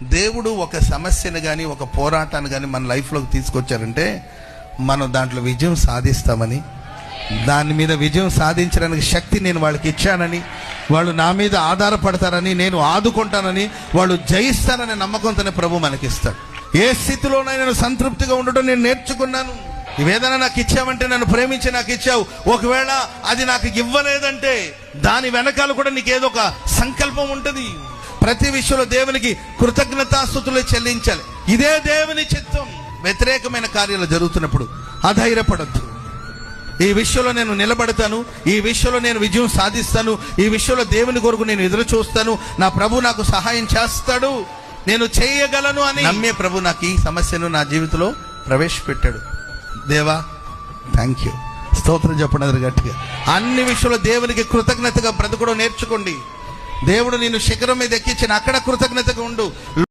దేవుడు ఒక సమస్యను కానీ ఒక పోరాటాన్ని కానీ మన లైఫ్లోకి తీసుకొచ్చారంటే మనం దాంట్లో విజయం సాధిస్తామని, దాని మీద విజయం సాధించడానికి శక్తి నేను వాళ్ళకి ఇచ్చానని, వాళ్ళు నా మీద ఆధారపడతారని, నేను ఆదుకుంటానని, వాళ్ళు జయిస్తారనే నమ్మకంతోనే ప్రభు మనకిస్తాడు. ఏ స్థితిలోనైనా నేను సంతృప్తిగా ఉండటం నేను నేర్చుకున్నాను. ఇవేదైనా నాకు ఇచ్చావంటే నన్ను ప్రేమించి నాకు ఇచ్చావు, ఒకవేళ అది నాకు ఇవ్వలేదంటే దాని వెనకాల కూడా నీకేదో ఒక సంకల్పం ఉంటుంది. ప్రతి విషయంలో దేవునికి కృతజ్ఞతాస్తుతులు చెల్లించాలి. ఇదే దేవుని చిత్తం. వ్యతిరేకమైన కార్యాలు జరుగుతున్నప్పుడు అధైర్యపడద్దు. ఈ విషయంలో నేను నిలబడతాను, ఈ విషయంలో నేను విజయం సాధిస్తాను, ఈ విషయంలో దేవుని కొరకు నేను ఎదురు చూస్తాను, నా ప్రభు నాకు సహాయం చేస్తాడు, నేను చేయగలను అని నమ్మే ప్రభు నాకు ఈ సమస్యను నా జీవితంలో ప్రవేశపెట్టాడు. దేవా థ్యాంక్ యూ, స్తోత్రం చెప్పండి గట్టిగా. అన్ని విషయంలో దేవునికి కృతజ్ఞతగా బ్రతకడం నేర్చుకోండి. దేవుడు నిన్ను శిఖరం మీద ఎక్కించిన అక్కడ కృతజ్ఞతగా ఉండు.